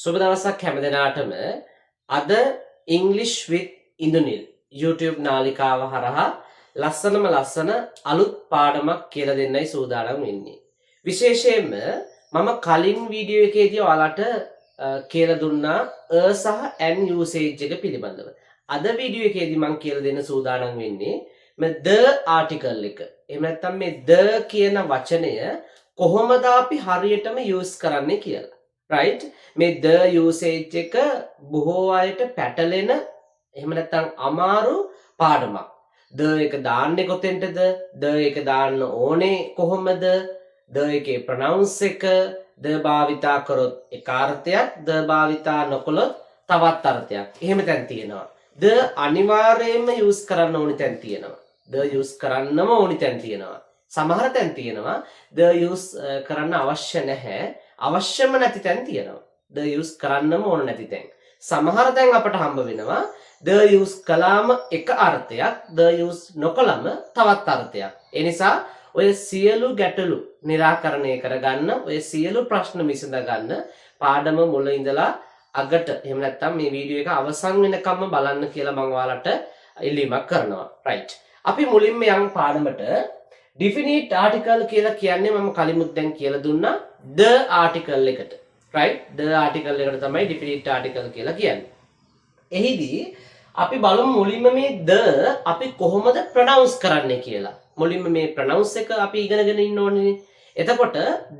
සුබ දවසක් හැම දිනාටම අද English with ඉඳුනිල් YouTube නාලිකාව හරහා ලස්සන අලුත් පාඩමක් කියලා දෙන්නයි සූදානම් වෙන්නේ. විශේෂයෙන්ම මම කලින් වීඩියෝ එකේදී ඔයාලට කියලා දුන්නා සහ an usage එක පිළිබඳව. අද වීඩියෝ එකේදී මම කියලා දෙන්න සූදානම් වෙන්නේ the article එක. එහෙම නැත්නම් මේ the කියන වචනය කොහොමද අපි හරියටම use කරන්නේ කියලා. right මේ the usage එක බොහෝ අයට පැටලෙන එහෙම නැත්නම් අමාරු පාඩමක්. the එක දාන්නේ කොතෙන්ටද? the එක දාන්න ඕනේ කොහොමද? the එකේ pronounce එක the භාවිතා කරොත් එක අර්ථයක්, the භාවිතා නොකළොත් තවත් අර්ථයක්. එහෙම තැන් තියෙනවා. the අනිවාර්යයෙන්ම use කරන්න ඕනි තැන් තියෙනවා. the use කරන්නම ඕනි තැන් තියෙනවා. සමහර තැන් තියෙනවා the use කරන්න අවශ්‍ය නැහැ. අවශ්‍යම නැති තැන් තියෙනවා. the use කරන්නම ඕන නැති තැන්. සමහර තැන් අපට හම්බ වෙනවා the use කළාම එක අර්ථයක්, the use නොකළම තවත් අර්ථයක්. ඒ නිසා ඔය සියලු ගැටලු निराකරණය කරගන්න, ඔය සියලු ප්‍රශ්න විසඳ ගන්න පාඩම මුල ඉඳලා අගට එහෙම නැත්නම් මේ වීඩියෝ එක අවසන් වෙනකම්ම බලන්න කියලා මම ඔයාලට ඉල්ලීමක් කරනවා. right. අපි මුලින්ම යම් පාඩමට definite article කියලා කියන්නේ මම කලිමුත් දැන් කියලා දුන්නා the article එකට. right. the article එකට තමයි definite article කියලා කියන්නේ. එහිදී අපි බලමු මුලින්ම මේ the අපි කොහොමද pronounce කරන්නේ කියලා. මුලින්ම මේ pronounce එක අපි ඉගෙනගෙන ඉන්න ඕනේ. එතකොට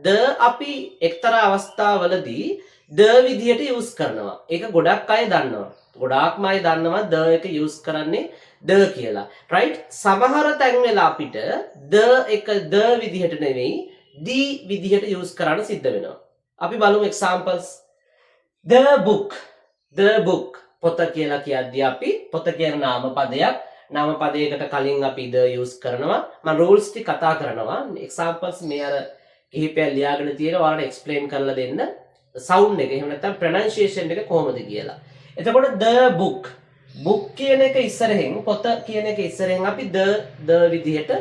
the අපි එක්තරා අවස්ථාවලදී the විදිහට use කරනවා. ඒක ගොඩක් අය දන්නවා. ගොඩාක්ම අය දන්නවා the එක use කරන්නේ the කියලා. right. සමහර තැන් වල අපිට the එක the විදිහට නෙවෙයි the විදිහට use කරන්න සිද්ධ වෙනවා. අපි බලමු examples. the book පොත කියලා කියද්දී අපි පොත කියන නාම පදයක්, නාම පදයකට කලින් අපි the use කරනවා. මම rules ටික කතා කරනවා. examples මේ අර කිහිපයක් ලියාගෙන තියෙනවා. ඔයාලට explain කරලා දෙන්න. sound එක එහෙම නැත්නම් pronunciation එක කොහොමද කියලා. එතකොට the book කියන එක ඉස්සරහෙන්, පොත කියන එක ඉස්සරහෙන් අපි the විදිහට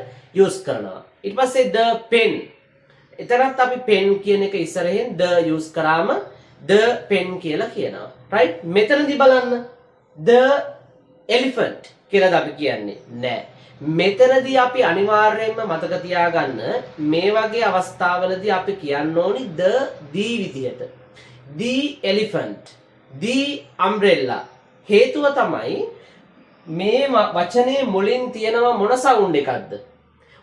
use කරනවා. ඊට පස්සේ the pen. එතනත් අපි pen කියන එක ඉස්සරහෙන් the use කරාම the pen කියලා කියනවා. right. මෙතනදී බලන්න the elephant කියලාද අපි කියන්නේ නෑ. මෙතනදී අපි අනිවාර්යයෙන්ම මතක තියාගන්න මේ වගේ අවස්ථාවලදී අපි කියන්න ඕනි the විදිහට. the elephant, the umbrella. හේතුව තමයි මේ වචනේ මුලින් තියෙනවා මොන sound එකක්ද?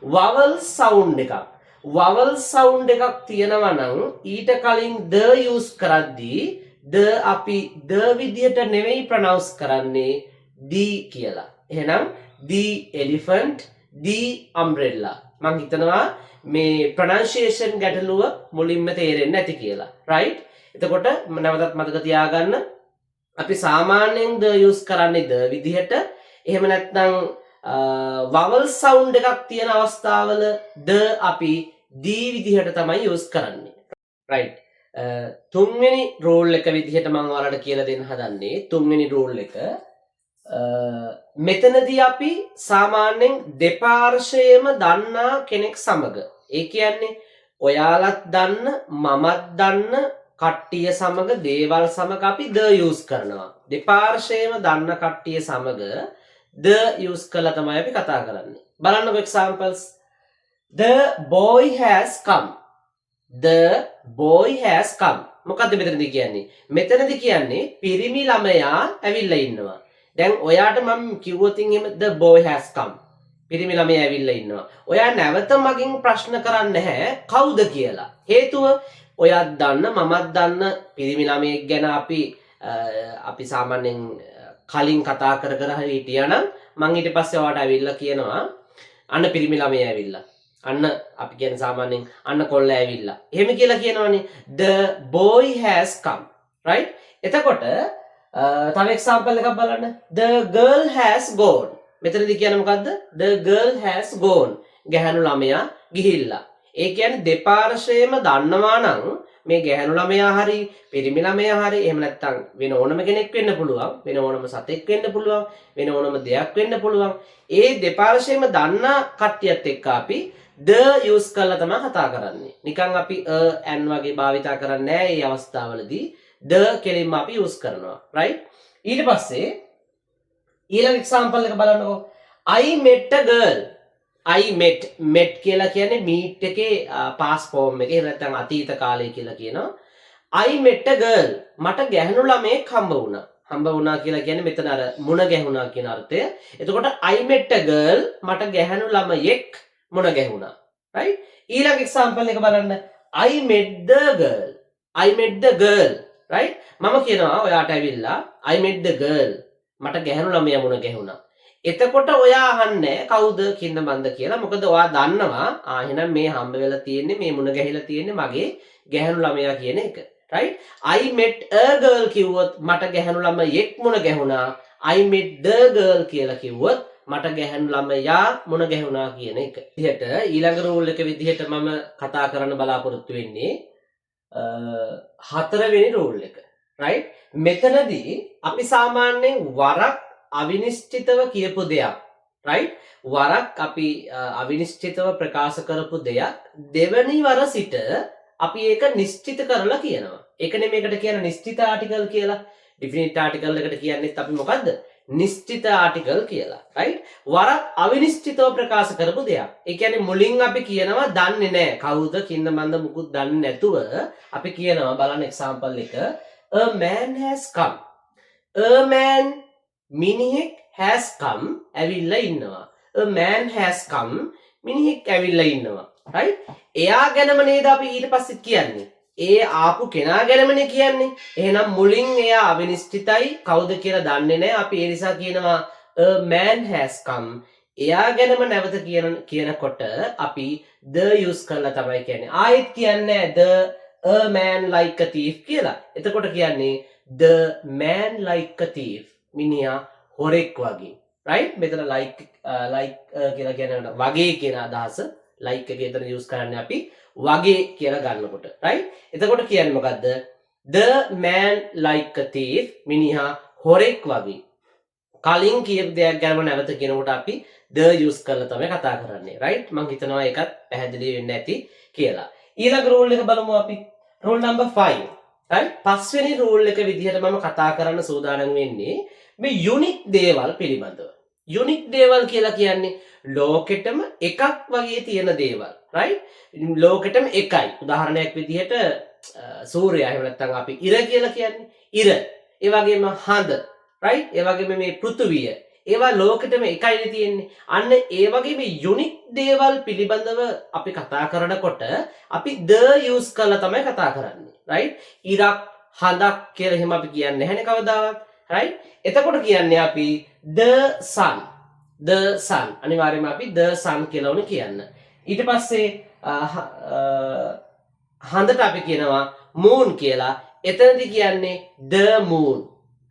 vowel sound එකක්. vowel sound එකක් තියෙනවා නම් ඊට කලින් the use කරද්දී the අපි the විදිහට නෙවෙයි pronounce කරන්නේ the කියලා. එහෙනම් the elephant, the umbrella. මම හිතනවා මේ pronunciation ගැටලුව මුලින්ම තේරෙන්නේ නැති කියලා. right. එතකොට නැවතත් මතක තියාගන්න අපි සාමාන්‍යයෙන් the use කරන්නේ the විදිහට. එහෙම නැත්නම් vowel sound එකක් තියෙන අවස්ථාවල the අපි the විදිහට තමයි use කරන්නේ. right. තුන්වෙනි rule එක විදිහට මම ඔයාලට කියලා දෙන්න හදන්නේ තුන්වෙනි rule එක. මෙතනදී අපි සාමාන්‍යයෙන් දෙපාර්ශ්වයේම දන්නා කෙනෙක් සමග, ඒ කියන්නේ ඔයාලත් දන්න මමත් දන්න කට්ටිය සමග දේවල් සමග අපි the use කරනවා. දෙපාර්ශ්වයේම දන්න කට්ටිය සමග the use කළා තමයි අපි කතා කරන්නේ. බලන්නකො examples. The boy has come. the boy has come. මොකද්ද මෙතනදී කියන්නේ? මෙතනදී කියන්නේ පිරිමි ළමයා ඇවිල්ලා ඉන්නවා. දැන් ඔයාට මම කිව්වොත් එහෙම the boy has come. පිරිමි ළමයා ඇවිල්ලා ඉන්නවා. ඔයා නැවත මගෙන් ප්‍රශ්න කරන්නේ නැහැ කවුද කියලා. හේතුව ඔයාත් දන්න මමත් දන්න පිරිමි ළමයෙක් ගැන අපි සාමාන්‍යයෙන් කලින් කතා කර හිටියා නම් මම ඊට පස්සේ ඔයාට ඇවිල්ලා කියනවා අන්න පිරිමි ළමයා ඇවිල්ලා. අන්න අපි කියන්නේ සාමාන්‍යයෙන් අන්න කොල්ල ඇවිල්ලා. එහෙම කියලා කියනවනේ the boy has come. right. එතකොට තව example එකක් බලන්න. the girl has gone. මෙතනදී කියන්නේ මොකද්ද? the girl has gone. ගැහැණු ළමයා ගිහිල්ලා. ඒ කියන්නේ දෙපාර්ශ්වයේම දන්නවා නම් මේ ගැහැණු ළමයා හරි පිරිමි ළමයා හරි එහෙම නැත්නම් වෙන ඕනම කෙනෙක් වෙන්න පුළුවන්, වෙන ඕනම සතෙක් වෙන්න පුළුවන්, වෙන ඕනම දෙයක් වෙන්න පුළුවන්. ඒ දෙපාර්ශ්වයේම දන්නා කට්ටියත් එක්ක අපි the use කරලා තමයි කතා කරන්නේ. නිකන් අපි an වගේ භාවිතා කරන්නේ නැහැ මේ අවස්ථාවලදී. the කෙලින්ම අපි use කරනවා right ඊට පස්සේ ඊළඟ example එක බලන්නකෝ I met a girl I met කියලා කියන්නේ meet එකේ past form එකේ නැත්නම් අතීත කාලය කියලා කියනවා I met a girl මට ගැහණු ළමයෙක් හම්බ වුණා කියලා කියන්නේ මෙතන අර මුණ ගැහුණා කියන අර්ථය. එතකොට I met a girl මට ගැහණු ළමයෙක් මුණ ගැහුණා. right? ඊළඟ example එක බලන්න. I met the girl. right? මම කියනවා ඔයාට ඇවිල්ලා I met the girl මට ගැහණු ළමයා මුණ ගැහුණා. එතකොට ඔයා අහන්නේ කවුද කින්න මන්ද කියලා. මොකද ඔයා දන්නවා එහෙනම් මේ හම්බ වෙලා තියෙන්නේ මේ මුණ ගැහිලා තියෙන්නේ මගේ ගැහණු ළමයා කියන එක. right I met a girl කිව්වොත් මට ගැහණු ළමයෙක් මුණ ගැහුණා I met the girl කියලා කිව්වොත් මට ගැහණු ළමයා මුණ ගැහුණා කියන එක. විදිහට ඊළඟ රූල් එක විදිහට මම කතා කරන්න බලාපොරොත්තු වෙන්නේ හතරවෙනි රූල් එක. right මෙතනදී අපි සාමාන්‍යයෙන් වරක් අවිනිශ්චිතව කියපු දෙයක් right වරක් අපි අවිනිශ්චිතව ප්‍රකාශ කරපු දෙයක් දෙවනි වර සිට අපි ඒක නිශ්චිත කරලා කියනවා. ඒකනේ මේකට කියන නිශ්චිත ආටිකල් කියලා. ඩෙෆිනිට් ආටිකල් එකට කියන්නේත් අපි මොකද්ද? නිශ්චිත ආටිකල් කියලා. right? වරක් අවිනිශ්චිතව ප්‍රකාශ කරපු දෙයක්. ඒ කියන්නේ මුලින් අපි කියනවා දන්නේ නැහැ. කවුද කින්න මන්ද මුකුත් දන්නේ නැතුව අපි කියනවා බලන්න example එක a man has come. a man මිනිහෙක් has come ඇවිල්ලා ඉන්නවා. a man has come මිනිහෙක් ඇවිල්ලා ඉන්නවා. right එයා ගැනම නේද අපි ඊට පස්සේ කියන්නේ ඒ ආපු කෙනා ගැනමනේ කියන්නේ එහෙනම් මුලින් එයා අවිනිශ්චිතයි කවුද කියලා දන්නේ නැහැ අපි ඒ නිසා කියනවා a man has come එයා ගැනම නැවත කියනකොට අපි the use කරලා තමයි කියන්නේ ආයෙත් කියන්නේ the a man like a thief කියලා එතකොට කියන්නේ the man like a thief මිනිහා හොරෙක් වගේ right මෙතන like කියලා කියන වගේ කියන අදහස like එක එතන use කරන්නේ අපි වගේ කියලා ගන්නකොට right එතකොට කියන්නේ මොකද්ද the man like a thief මිනිහා හොරෙක් වගේ කලින් කියපු දෙයක් ගැනම නැවත කියනකොට අපි the use කරලා තමයි කතා කරන්නේ right මම හිතනවා ඒකත් පැහැදිලි වෙන්න ඇති කියලා ඊළඟ රූල් එක බලමු අපි රූල් number 5 right පස්වෙනි රූල් එක විදිහට මම කතා කරන්න සූදානම් වෙන්නේ මේ යුනික් දේවල් පිළිබඳව යුනික් දේවල් කියලා කියන්නේ ලෝකෙටම එකක් වගේ තියෙන දේවල් right ලෝකෙටම එකයි උදාහරණයක් විදිහට සූර්යයා එහෙම නැත්නම් අපි ඉර කියලා කියන්නේ ඉර ඒ වගේම හඳ right ඒ වගේම මේ පෘථුවිය ඒවා ලෝකෙටම එකයිනේ තියෙන්නේ අන්න ඒ වගේ මේ යුනික් දේවල් පිළිබඳව අපි කතා කරනකොට අපි the use කරලා තමයි කතා කරන්නේ right ඉරක් හඳක් කියලා එහෙම අපි කියන්නේ නැහැනේ කවදාවත් right එතකොට කියන්නේ අපි the sun අනිවාර්යයෙන්ම අපි the sun කියලා උනේ කියන්න. ඊට පස්සේ හඳට අපි කියනවා moon කියලා. එතනදී කියන්නේ the moon.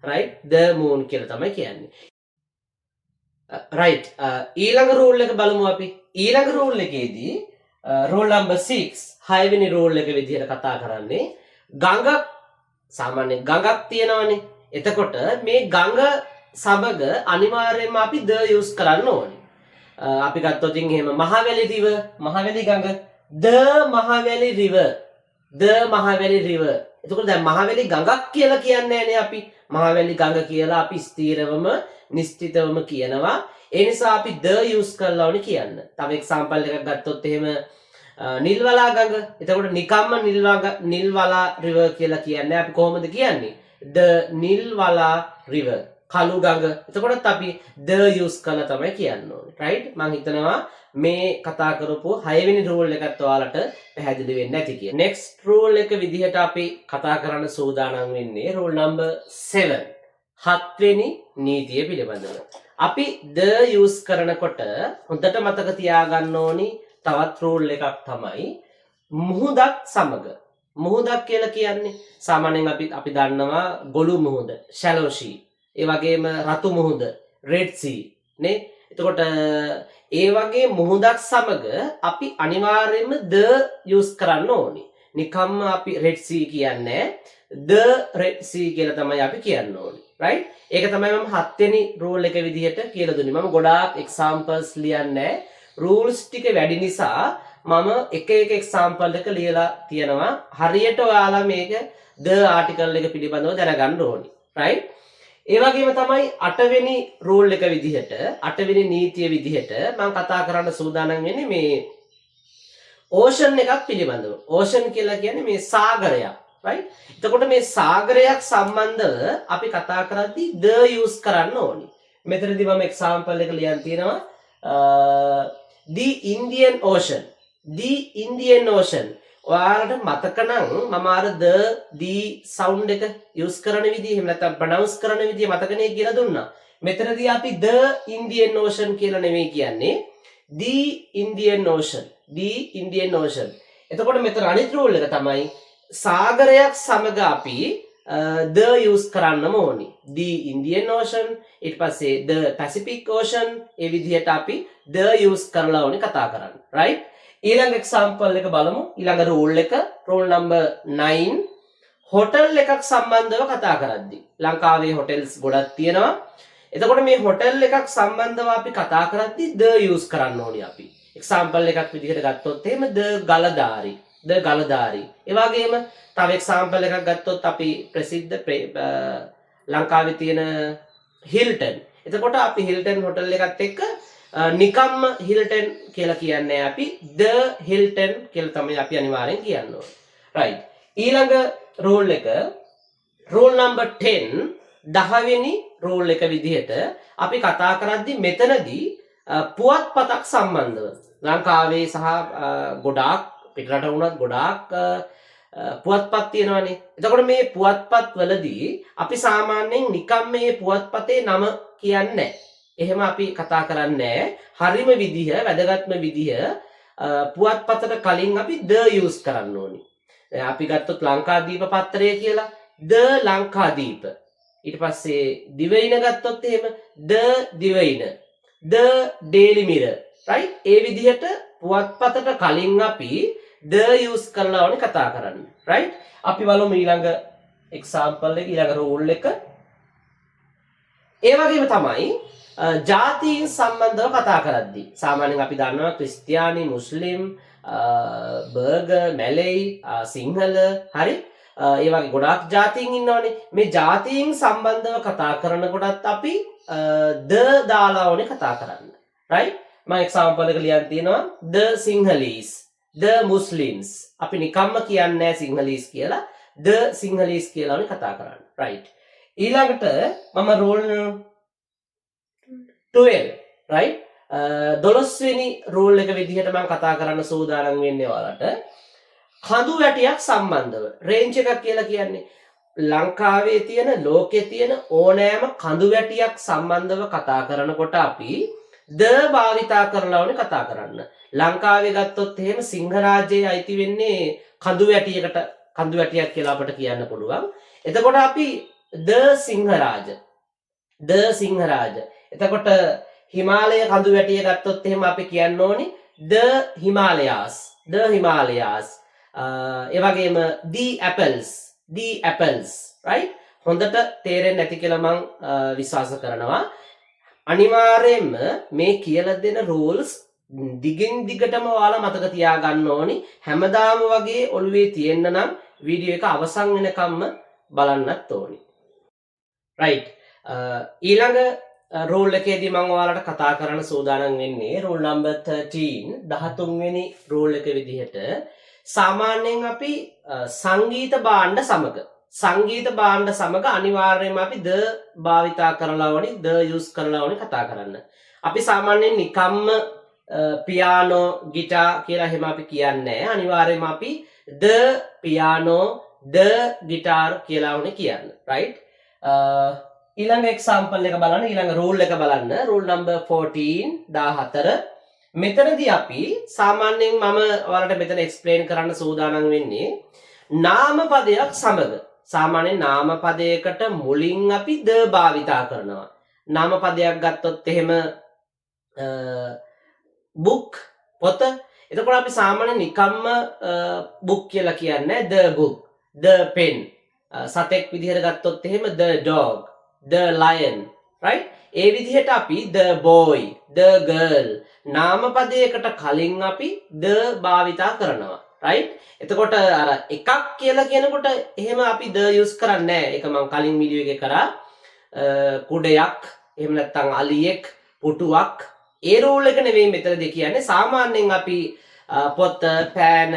right? the moon කියලා තමයි කියන්නේ. right. ඊළඟ රූල් එක බලමු අපි. ඊළඟ රූල් එකේදී රූල් number 6 6වෙනි රූල් එක විදිහට කතා කරන්නේ ගඟක් සාමාන්‍යයෙන් ගඟක් තියෙනවනේ. එතකොට මේ ගඟ සමග අනිවාර්යයෙන්ම අපි the use කරන්න ඕනේ. අපි ගත්තොත් එහෙම මහවැලි ගඟ the මහවැලි river. එතකොට දැන් මහවැලි ගඟක් කියලා කියන්නේ නැහැනේ අපි. මහවැලි ගඟ කියලා අපි ස්ථිරවම නිශ්චිතවම කියනවා. ඒ නිසා අපි the use කරලා ඕනේ කියන්න. තව example එකක් ගත්තොත් එහෙම නිල්වලා ගඟ. එතකොට නිකම්ම නිල්වලා river කියලා කියන්නේ අපි කොහොමද කියන්නේ? the Nilwala river. කළු ගඟ. එතකොටත් අපි the use කරලා තමයි කියන්න ඕනේ. right? මම හිතනවා මේ කතා කරපු 6 වෙනි රූල් එකත් ඔයාලට පැහැදිලි වෙන්න ඇති කියලා. next rule එක විදිහට අපි කතා කරන්න සූදානම් වෙන්නේ rule number 7. 7 වෙනි නීතිය පිළිබඳව. අපි the use කරනකොට හොඳට මතක තියාගන්න ඕනි තවත් rule එකක් තමයි මුහුදක් සමග. මුහුදක් කියලා කියන්නේ සාමාන්‍යයෙන් අපි දන්නවා ගොළු මුහුද, shallow sea. ඒ වගේම රතු මුහුද Red Sea නේ එතකොට ඒ වගේ මුහුදක් සමග අපි අනිවාර්යයෙන්ම the use කරන්න ඕනේ නිකම්ම අපි Red Sea කියන්නේ the Red Sea කියලා තමයි අපි කියන්න ඕනේ right ඒක තමයි මම 7 වෙනි rule එක විදිහට කියලා දුන්නේ මම ගොඩාක් examples ලියන්නේ rules ටික වැඩි නිසා මම එක එක්සාම්පල් එක ලියලා තියෙනවා. හරියට ඔයාලා මේක the article එක පිළිබඳව දැනගන්න ඕනි. right? ඒ වගේම තමයි 8 වෙනි රූල් එක විදිහට 8 වෙනි නීතිය විදිහට මම කතා කරන්න සූදානම් වෙන්නේ මේ ඕෂන් එකක් පිළිබඳව. ඕෂන් කියලා කියන්නේ මේ සාගරයක්. right? එතකොට මේ සාගරයක් සම්බන්ධව අපි කතා කරද්දී the use කරන්න ඕනි. මෙතනදී මම එක්සාම්පල් එක ලියන් තියෙනවා the Indian Ocean. the Indian Ocean. ඔයාලට මතක නම් මම අර the sound එක use කරන විදිහ එහෙම නැත්නම් pronounce කරන විදිහ මතකනේ කියලා දුන්නා. මෙතනදී අපි the Indian Ocean කියලා නෙමෙයි කියන්නේ the Indian Ocean. the Indian Ocean. එතකොට මෙතන අනිත් රූල් එක තමයි සාගරයක් සමග අපි the use කරන්නම ඕනි. the Indian Ocean ඊට පස්සේ the Pacific Ocean ඒ විදිහට අපි the use කරලා ඕනි කතා කරන්න. right? ඊළඟ එක්සාම්පල් එක බලමු. ඊළඟ රූල් එක රූල් නම්බර් 9 හොටල් එකක් සම්බන්ධව කතා කරද්දී. ලංකාවේ හොටෙල්ස් ගොඩක් තියෙනවා. එතකොට මේ හොටල් එකක් සම්බන්ධව අපි කතා කරද්දී the use කරන්න ඕනි අපි. එක්සාම්පල් එකක් විදිහට ගත්තොත් එහෙම the ගලදාරි. the ගලදාරි. ඒ වගේම තව එක්සාම්පල් එකක් ගත්තොත් අපි ප්‍රසිද්ධ ලංකාවේ තියෙන හිල්ටන්. එතකොට අපි හිල්ටන් හොටල් එකත් එක්ක නිකම්ම හිල්ටන් කියලා කියන්නේ අපි the Hilton කියලා තමයි අපි අනිවාර්යෙන් කියන්න ඕනේ. right. ඊළඟ රූල් එක රූල් නම්බර් 10 10 වෙනි රූල් එක විදිහට අපි කතා කරද්දී මෙතනදී පුවත්පතක් සම්බන්ධව ලංකාවේ සහ ගොඩාක් පිටරට වුණත් ගොඩාක් පුවත්පත් තියෙනවානේ. එතකොට මේ පුවත්පත් වලදී අපි සාමාන්‍යයෙන් නිකම් මේ පුවත්පතේ නම කියන්නේ නැහැ. එහෙම අපි කතා කරන්නේ හරිම විදිහ වැදගත්ම විදිහ පුවත්පතට කලින් අපි the use කරන්න ඕනි. අපි ගත්තොත් ලංකාදීප පත්‍රය කියලා the ලංකාදීප. ඊට පස්සේ දිවයින ගත්තොත් එහෙම the Divaina. the Daily Mirror. right? ඒ විදිහට පුවත්පතට කලින් අපි the use කරලා ඕනි කතා කරන්න. right? අපි බලමු ඊළඟ example එක ඊළඟ rule එක. ඒ වගේම තමයි ජාතීන් සම්බන්ධව කතා කරද්දී සාමාන්‍යයෙන් අපි දන්නවා ක්‍රිස්තියානි මුස්ලිම් බර්ගර් මැලයි සිංහල හරි ඒ වගේ ගොඩාක් ජාතීන් ඉන්නවනේ මේ ජාතීන් සම්බන්ධව කතා කරනකොටත් අපි the දාලා ඕනේ කතා කරන්න right මම එක්සැම්පල් එක ලියන් තියෙනවා the Sinhalese the Muslims අපි නිකම්ම කියන්නේ නැහැ Sinhalese කියලා the Sinhalese කියලා ඕනේ කතා කරන්න right ඊළඟට මම රූල් 12 right 12 වෙනි රූල් එක විදිහට මම කතා කරන්න සූදානම් වෙන්නේ ඔයාලට කඳු වැටියක් සම්බන්ධව රේන්ජ් එකක් කියලා කියන්නේ ලංකාවේ තියෙන ලෝකයේ තියෙන ඕනෑම කඳු වැටියක් සම්බන්ධව කතා කරනකොට අපි the භාවිතා කරලා ඕනේ කතා කරන්න ලංකාවේ ගත්තොත් එහෙම සිංහරාජ්‍යයේ අයිති වෙන්නේ කඳු වැටියක් කියලා අපිට කියන්න පුළුවන් එතකොට අපි the සිංහරාජ එතකොට හිමාලය කඳු වැටිය ගත්තොත් එහෙම අපි කියන්න ඕනේ the Himalayas ඒ වගේම the apples right හොඳට තේරෙන්නේ නැති කියලා මම විශ්වාස කරනවා අනිවාර්යයෙන්ම මේ කියලා දෙන rules දිගින් දිගටම ඔයාලා මතක තියාගන්න ඕනි හැමදාම වගේ ඔළුවේ තියෙන්න නම් වීඩියෝ එක අවසන් වෙනකම්ම බලන්නත් ඕනි right ඊළඟ රූල් එකේදී මම ඔයාලට කතා කරන්න සූදානම් වෙන්නේ රූල් නම්බර් 13 වෙනි රූල් එක විදිහට සාමාන්‍යයෙන් අපි සංගීත භාණ්ඩ සමග අනිවාර්යයෙන්ම අපි the භාවිතා කරලා ඕනි the use කරලා ඕනි කතා කරන්න. අපි සාමාන්‍යයෙන් නිකම්ම පියානෝ ගිටාර් කියලා එහෙම අපි කියන්නේ නැහැ. අනිවාර්යයෙන්ම අපි the piano the guitar කියලා ඕනි කියන්න. right? ඊළඟ එක්සැම්පල් එක බලන්න ඊළඟ රූල් එක බලන්න රූල් නම්බර් 14 මෙතනදී අපි සාමාන්‍යයෙන් මම ඔයාලට මෙතන එක්ස්ප්ලেইন කරන්න සූදානම් වෙන්නේ නාමපදයක් සමග සාමාන්‍යයෙන් නාමපදයකට මුලින් අපි the භාවිතා කරනවා නාමපදයක් ගත්තොත් එහෙම book පොත එතකොට අපි සාමාන්‍යයෙන් නිකම්ම book කියලා කියන්නේ the book the pen සතෙක් විදිහට ගත්තොත් එහෙම the dog the lion right ඒ විදිහට අපි the boy the girl නාමපදයකට කලින් අපි the භාවිතා කරනවා. right? එතකොට අර එකක් කියලා කියනකොට එහෙම අපි the use කරන්නේ නැහැ. ඒක මම කලින් වීඩියෝ එකේ කරා. කුඩයක්, එහෙම නැත්නම් අලියෙක්, පුටුවක්. ඒ රූල් එක නෙවෙයි මෙතනදී කියන්නේ. සාමාන්‍යයෙන් අපි පොත, පෑන,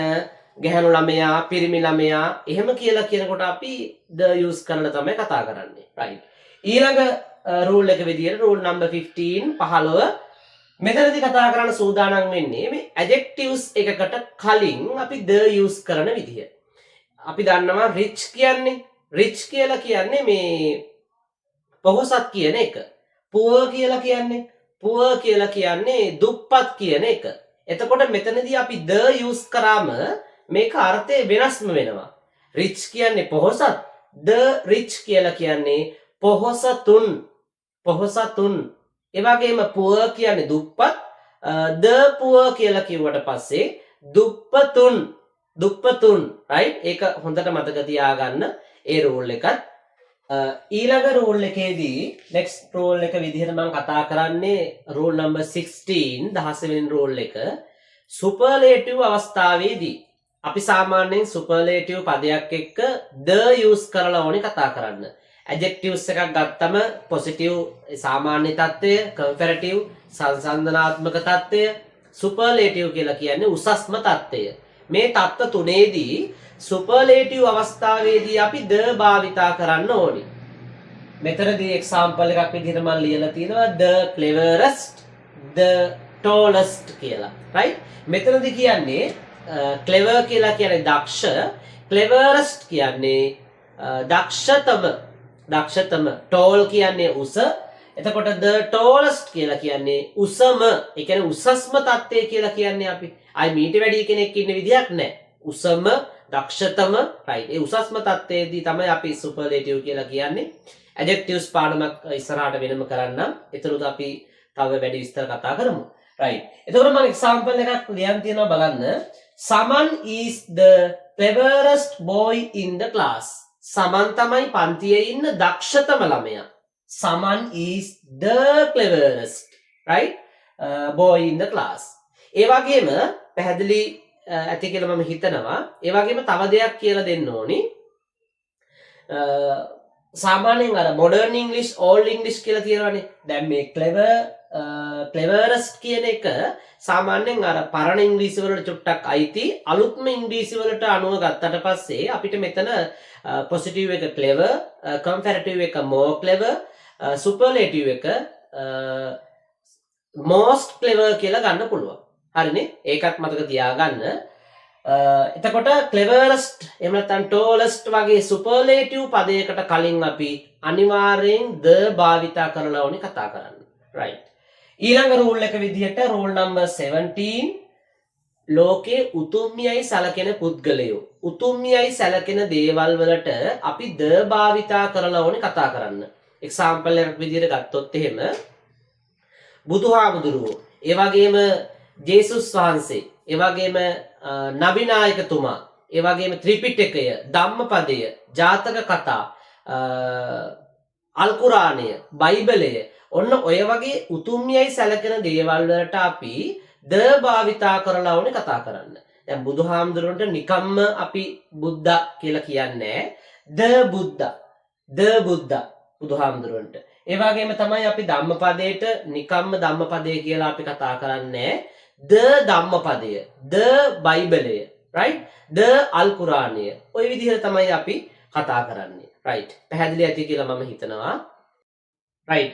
ගැහැණු ළමයා, පිරිමි ළමයා එහෙම කියලා කියනකොට අපි the use කරලා තමයි කතා කරන්නේ. right? ඊළඟ රූල් එක විදියට රූල් නම්බර් 15 මෙතනදී කතා කරන්න සූදානම් වෙන්නේ මේ adjectives එකකට කලින් අපි the use කරන විදිය. අපි දන්නවා rich කියන්නේ. rich කියලා කියන්නේ මේ පොහොසත් කියන එක. poor කියලා කියන්නේ දුප්පත් කියන එක. එතකොට මෙතනදී අපි the use කරාම මේක අර්ථය වෙනස්ම වෙනවා. rich කියන්නේ පොහොසත්, the rich කියලා කියන්නේ පොහොසතුන්. ඒ වගේම poor කියන්නේ දුප්පත්, the poor කියලා කිව්වට පස්සේ දුප්පතුන්. right? ඒක හොඳට මතක තියාගන්න ඒ රූල් එකත්. ඊළඟ රූල් එකේදී next රූල් එක විදිහට මම කතා කරන්නේ රූල් number 16 16 වෙනි රූල් එක superlative අවස්ථාවේදී අපි සාමාන්‍යයෙන් superlative පදයක් එක්ක the use කරලා ඕනේ කතා කරන්න. adjectives එකක් ගත්තම positive සාමාන්‍ය තත්ත්වය, comparative සංසන්දනාත්මක තත්ත්වය, superlative කියලා කියන්නේ උසස්ම තත්ත්වය. මේ තත්ත්ව තුනේදී superlative අවස්ථාවේදී අපි the භාවිතා කරන්න ඕනි. මෙතනදී example එකක් විදිහට මම ලියලා තියෙනවා the cleverest, the tallest කියලා. right? මෙතනදී කියන්නේ clever කියලා කියන්නේ දක්ෂ, cleverest කියන්නේ දක්ෂතම, tall කියන්නේ උස. එතකොට the tallest කියලා කියන්නේ උසම, ඒ කියන්නේ උසස්ම තත්ත්වය කියලා කියන්නේ අපි. අයි මීට වැඩි කෙනෙක් ඉන්න විදියක් නැහැ. උසම, දක්ෂතම, right? ඒ උසස්ම තත්ත්වයේදී තමයි අපි superlative කියලා කියන්නේ. adjectives පාඩමක් ඉස්සරහට වෙනම කරන්නම්. එතනත් අපි තව වැඩි විස්තර කතා කරමු. right? එතකොට මම example එකක් ලියන් තියනවා බලන්න. Saman is the cleverest boy in the class. සමන් තමයි පන්තියේ ඉන්න දක්ෂතම ළමයා. Saman is the cleverest, right? Boy in the class. ඒ වගේම පැහැදිලි ඇති කියලා මම හිතනවා. ඒ වගේම තව දෙයක් කියලා දෙන්න ඕනි. සාමාන්‍යයෙන් අර modern english, old english කියලා තියෙනවානේ. දැන් මේ cleverest කියන එක සාමාන්‍යයෙන් අර පරණ ඉංග්‍රීසි වලට චුට්ටක් අයිති. අලුත්ම ඉංග්‍රීසි වලට අනුව ගත්තට පස්සේ අපිට මෙතන positive එක clever, comparative එක more clever, superlative එක most clever කියලා ගන්න පුළුවන්. හරිනේ? ඒකත් මතක තියාගන්න. එතකොට cleverest එහෙම නැත්නම් tallest වගේ superlative පදයකට කලින් අපි අනිවාර්යෙන් the භාවිතා කරලා ඕනේ කතා කරන්න. right? ඊළඟ රූල් එක විදිහට රූල් number 17 ලෝකේ උතුම්යයි සැලකෙන පුද්ගලයෝ, උතුම්යයි සැලකෙන දේවල් වලට අපි the භාවිතා කරලා ඕනේ කතා කරන්න. example එකක් විදිහට ගත්තොත් එහෙම බුදුහාමුදුරුවෝ, ඒ වගේම ජේසුස් වහන්සේ, ඒ වගේම නබිනායකතුමා, ඒ වගේම ත්‍රිපිටකය, ධම්මපදය, ජාතක කතා, අල් කුරානය, බයිබලය, ඔන්න ඔය වගේ උතුම්යයි සැලකෙන දේවල් වලට අපි the භාවිතා කරලා ඕනේ කතා කරන්න. දැන් බුදුහාමුදුරන්ට නිකම්ම අපි බුද්ධ කියලා කියන්නේ the බුද්ධ බුදුහාමුදුරන්ට. ඒ වගේම තමයි අපි ධම්මපදයට නිකම්ම ධම්මපදය කියලා අපි කතා කරන්නේ the ධම්මපදය, the බයිබලය, right? the අල් කුරානය. ওই විදිහට තමයි අපි කතා කරන්නේ. right? පැහැදිලි ඇති කියලා මම හිතනවා. right?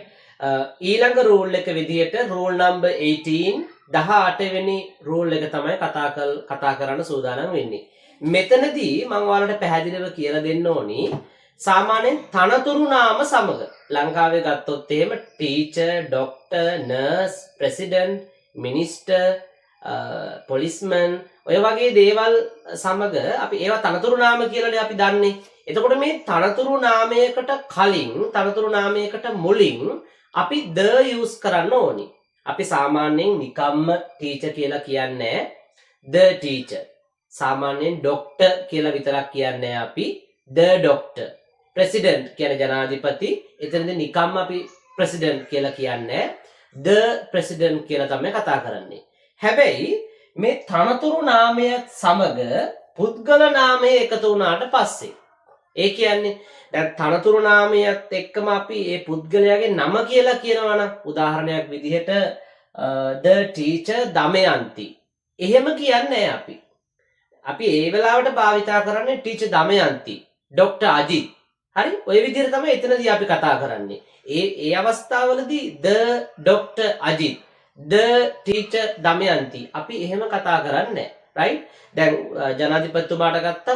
ඊළඟ රූල් එක විදිහට රූල් number 18 වෙනි රූල් එක තමයි කතා කරන්න සූදානම් වෙන්නේ. මෙතනදී මම ඔයාලට පැහැදිලිව කියලා දෙන්න ඕනි සාමාන්‍යයෙන් තනතුරු නාම සමග ලංකාවේ ගත්තොත් එහෙම teacher, doctor, nurse, president, minister, policeman ඔය වගේ දේවල් සමග අපි ඒවා තනතුරු නාම කියලානේ අපි දන්නේ. එතකොට මේ තනතුරු නාමයකට කලින්, තනතුරු නාමයකට මුලින් අපි the use කරන්න ඕනි. අපි සාමාන්‍යයෙන් නිකම්ම ටීචර් කියලා කියන්නේ the teacher. සාමාන්‍යයෙන් ඩොක්ටර් කියලා විතරක් කියන්නේ අපි the doctor. ප්‍රෙසිඩන්ට් කියන්නේ ජනාධිපති. එතනදී නිකම්ම අපි ප්‍රෙසිඩන්ට් කියලා කියන්නේ the president කියලා තමයි කතා කරන්නේ. හැබැයි මේ තනතුරු නාමයත් සමග පුද්ගල නාමය එකතු වුණාට පස්සේ ඒ කියන්නේ දැන් තනතුරු නාමයත් එක්කම අපි ඒ පුද්ගලයාගේ නම කියලා කියනවා නම් උදාහරණයක් විදිහට the teacher දමයන්ති. එහෙම කියන්නේ අපි. අපි ඒ වෙලාවට භාවිතා කරන්නේ teacher දමයන්ති, Dr. අජිත්. හරි? ওই විදිහට තමයි එතනදී අපි කතා කරන්නේ. ඒ අවස්ථාවවලදී the Dr. Ajith, the teacher Damayanthi අපි එහෙම කතා කරන්නේ නැහැ. right? දැන් ජනාධිපතිතුමාට ගත්තත්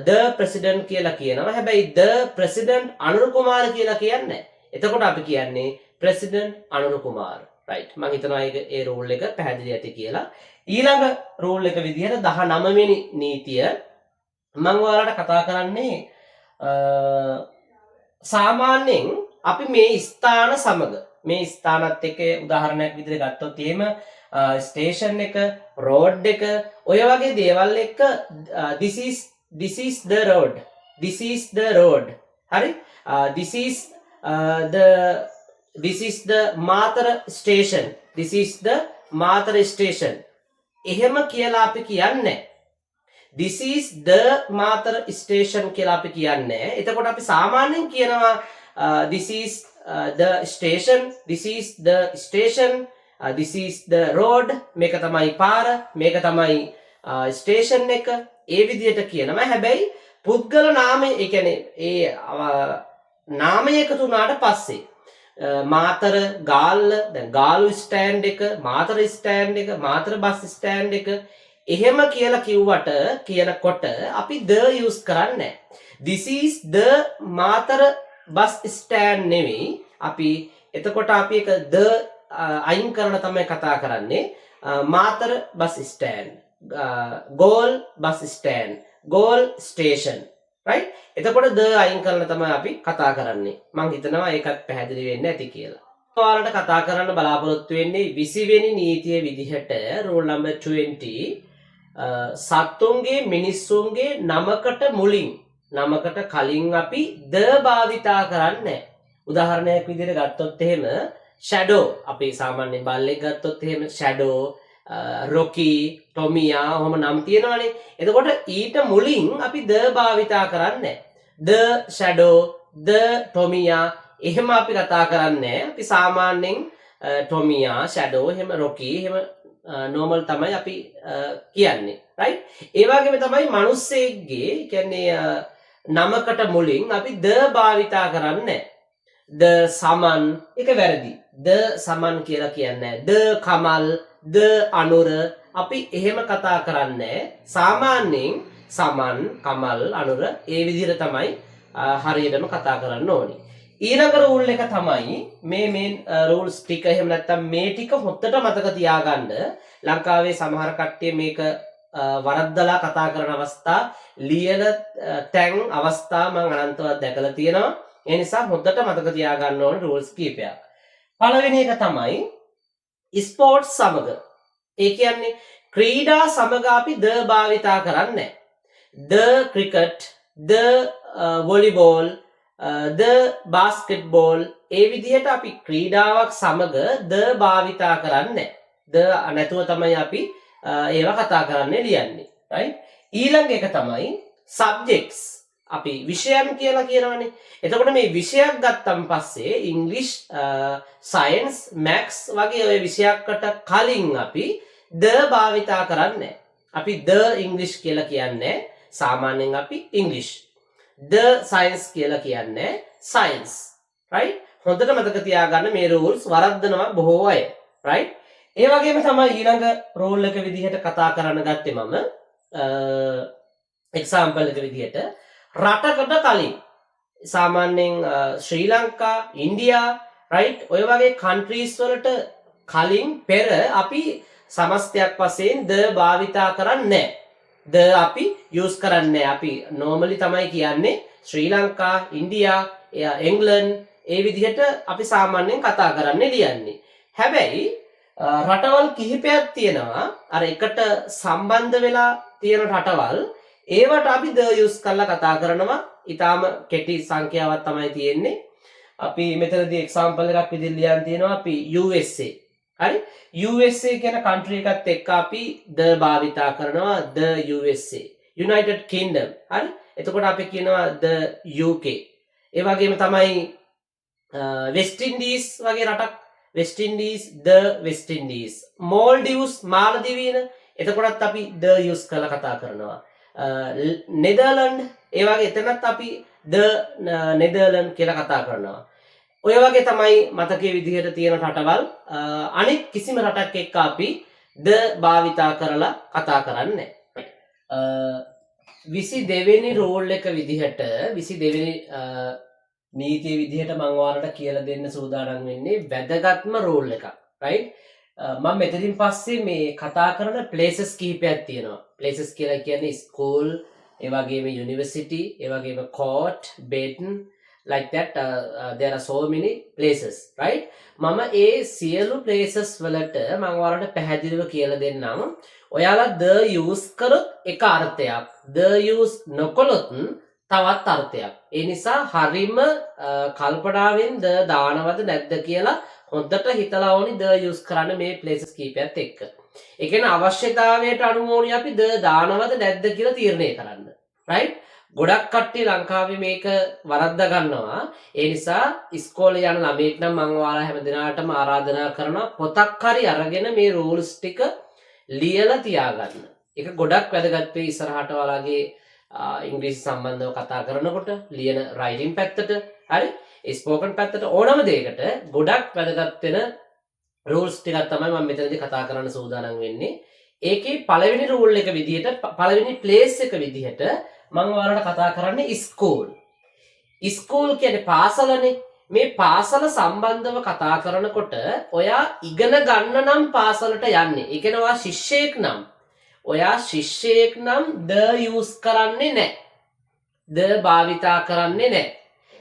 the president කියලා කියනවා. හැබැයි the president අනුර කුමාර කියලා කියන්නේ නැහැ. එතකොට අපි කියන්නේ president අනුර කුමාර. right? මම හිතනවා ඒ රූල් එක පැහැදිලි ඇති කියලා. ඊළඟ රූල් එක විදිහට 19 වෙනි නීතිය මම ඔයාලට කතා කරන්නේ සාමාන්‍යයෙන් අපි මේ ස්ථාන සමග මේ ස්ථානත් එක්ක උදාහරණයක් විදිහට ගත්තොත් එහෙම ස්ටේෂන් එක, රෝඩ් එක, ඔය වගේ දේවල් එක්ක this is the road, this is the road. හරි? this is the Matara station, this is the Matara station. එහෙම කියලා අපි කියන්නේ this is the Matara station කියලා අපි කියන්නේ. එතකොට අපි සාමාන්‍යයෙන් කියනවා this is the station, this is the station, this is the road. මේක තමයි පාර, මේක තමයි station එක. ඒ විදිහට කියනවා. හැබැයි පුද්ගල නාමය, ඒ කියන්නේ ඒ නාමය එකතු වුණාට පස්සේ මාතර ගාල්ල, දැන් ගාල්ල ස්ටෑන්ඩ් එක, මාතර ස්ටෑන්ඩ් එක, මාතර බස් ස්ටෑන්ඩ් එක එහෙම කියලා කියනකොට අපි the use කරන්නේ නැහැ. this is the Matara bus stand නෙවෙයි. අපි එතකොට අපි එක the අයින් කරන තමයි කතා කරන්නේ. Matara bus stand, Galle bus stand, Galle station. right? එතකොට the අයින් කරලා තමයි අපි කතා කරන්නේ. මම හිතනවා ඒකත් පැහැදිලි වෙන්නේ නැති කියලා. ඔයාලට කතා කරන්න බලාපොරොත්තු වෙන්නේ 20 වෙනි නීතිය විදිහට rule number 20 සත්තුන්ගේ මිනිස්සුන්ගේ නමකට මුලින් නමකට කලින් අපි the භාවිතා කරන්නේ. උදාහරණයක් විදිහට ගත්තොත් එහෙම shadow, අපි සාමාන්‍ය බල්ලෙක් ගත්තොත් එහෙම shadow, රොකි, ටොමියා ඔහොම නම් තියෙනවානේ. එතකොට ඊට මුලින් අපි the භාවිතා කරන්නේ. the shadow, the ටොමියා එහෙම අපි කතා කරන්නේ. අපි සාමාන්‍යයෙන් ටොමියා, shadow, එහෙම රොකි, එහෙම normal තමයි අපි කියන්නේ. right? ඒ වගේම තමයි මිනිස්සෙක්ගේ කියන්නේ නමකට මුලින් අපි the භාවිතා කරන්නේ. the සමන් එක වැරදි. the සමන් කියලා කියන්නේ. the කමල්, the අනුර අපි එහෙම කතා කරන්නේ. සාමාන්‍යයෙන් සමන්, කමල්, අනුර ඒ විදිහට තමයි හරියටම කතා කරන්න ඕනේ. ඊළඟ රූල් එක තමයි මේ රූල්ස් ටික එහෙම නැත්නම් මේ ටික හොත්තට මතක තියාගන්න. ලංකාවේ සමහර කට්ටිය මේක වරද්දලා කතා කරන අවස්ථා, ලියන තැන් අවස්ථා මම අනන්තවත් දැකලා තියෙනවා. ඒ නිසා හොද්දට මතක තියාගන්න ඕන රූල්ස් කීපයක්. පළවෙනි එක තමයි ස්පෝර්ට්ස් සමග. ඒ කියන්නේ ක්‍රීඩා සමග අපි the භාවිතා කරන්නේ. the cricket, the volleyball, the basketball ඒ විදිහට අපි ක්‍රීඩාවක් සමග the භාවිතා කරන්නේ. the නැතුව තමයි අපි ඒවා කතා කරන්නේ, ලියන්නේ. right? ඊළඟ එක තමයි subjects. අපි විෂයන් කියලා කියනවානේ. එතකොට මේ විෂයක් ගත්තන් පස්සේ ඉංග්‍රීසි, සයන්ස්, මැත්ස් වගේ ඔය විෂයකට කලින් අපි the භාවිතා කරන්නේ. අපි the ඉංග්‍රීසි කියලා කියන්නේ සාමාන්‍යයෙන් අපි ඉංග්‍රීසි. the science කියලා කියන්නේ science. right? හොඳට මතක තියාගන්න මේ rules වරද්දනවා බොහෝ අය. right? ඒ වගේම තමයි ඊළඟ rule එක විදිහට කතා කරන්න ගත්තේ මම example එක විදිහට රටකට කලින් සාමාන්‍යයෙන් ශ්‍රී ලංකා, ඉන්දියා, right? ඔය වගේ countries වලට කලින් පෙර අපි සමස්තයක් වශයෙන් the භාවිතා කරන්නේ. the අපි use කරන්නේ. අපි normally තමයි කියන්නේ ශ්‍රී ලංකා, ඉන්දියා, එංගලන්ඩ් ඒ විදිහට අපි සාමාන්‍යයෙන් කතා කරන්නේ, ලියන්නේ. හැබැයි රටවල් කිහිපයක් තියෙනවා අර එකට සම්බන්ධ වෙලා තියෙන රටවල්. ඒවට අපි the use කරලා කතා කරනවා. ඊටාම කෙටි සංඛ්‍යාවක් තමයි තියෙන්නේ. අපි මෙතනදී එක්සාම්පල් එකක් විදිහට ලියන්න තියෙනවා අපි USA. හරි? USA කියන country එකත් එක්ක අපි the භාවිතා කරනවා the USA. United Kingdom. හරි? එතකොට අපි කියනවා the UK. ඒ වගේම තමයි West Indies වගේ රටක් West Indies the West Indies. Maldives මාලදිවයින. එතකොටත් අපි the use කරලා කතා කරනවා. Netherland ඒ වගේ එතනත් අපි the Netherland කියලා කතා කරනවා. ඔය වගේ තමයි මතකයේ විදිහට තියෙන රටවල් අනිත් කිසිම රටක් එක්ක අපි the භාවිතා කරලා කතා කරන්නේ නැහැ. 22 වෙනි රූල් එක විදිහට 22 වෙනි නීතිය විදිහට මම ඔයාලට කියලා දෙන්න සූදානම් වෙන්නේ වැදගත්ම රූල් එකක්. right? මම මෙතනින් පස්සේ මේ කතා කරන places කිහිපයක් තියෙනවා. places කියලා කියන්නේ school, ඒ වගේම university, ඒ වගේම court, bed, like that. There are so many places, right? මම ඒ සියලු places වලට මම ඔයාලට පැහැදිලිව කියලා දෙන්නම්. ඔයාලා the use කරොත් එක අර්ථයක්, the use නොකළොත් තවත් අර්ථයක්. ඒ නිසා හරිම කල්පනාවෙන් the දානවද නැද්ද කියලා හොඳට හිතලා ඕනි the use කරන්න මේ places කීපයත් එක්ක. ඒ කියන්නේ අවශ්‍යතාවයට අනුව ඕනි අපි the දානවද නැද්ද කියලා තීරණය කරන්න. right? ගොඩක් කට්ටිය ලංකාවේ මේක වරද්දා ගන්නවා. ඒ නිසා ඉස්කෝලේ යන ළමයෙක් නම් මම ඔයාලා හැමදෙනාටම ආරාධනා කරනවා පොතක් හරි අරගෙන මේ රූල්ස් ටික ලියලා තියාගන්න. ඒක ගොඩක් වැදගත් වෙයි ඉස්සරහට ඔයාලගේ ඉංග්‍රීසි සම්බන්ධව කතා කරනකොට ලියන රයිටින් පැත්තට හරි ස්පෝකන් පැත්තට ඕනම දෙයකට ගොඩක් වැදගත් වෙන රූල්ස් ටිකක් තමයි මම මෙතනදී කතා කරන්න සූදානම් වෙන්නේ. ඒකේ පළවෙනි රූල් එක විදිහට පළවෙනි ප්ලේස් එක විදිහට මම ඔයාලට කතා කරන්නේ ස්කූල්. ස්කූල් කියන්නේ පාසලනේ. මේ පාසල සම්බන්ධව කතා කරනකොට ඔයා ඉගෙන ගන්න නම් පාසලට යන්නේ. ඒ කියන්නේ ඔයා ශිෂ්‍යයෙක් නම් ඔයා ශිෂ්‍යයෙක් නම් the use කරන්නේ නැහැ. the භාවිතා කරන්නේ නැහැ.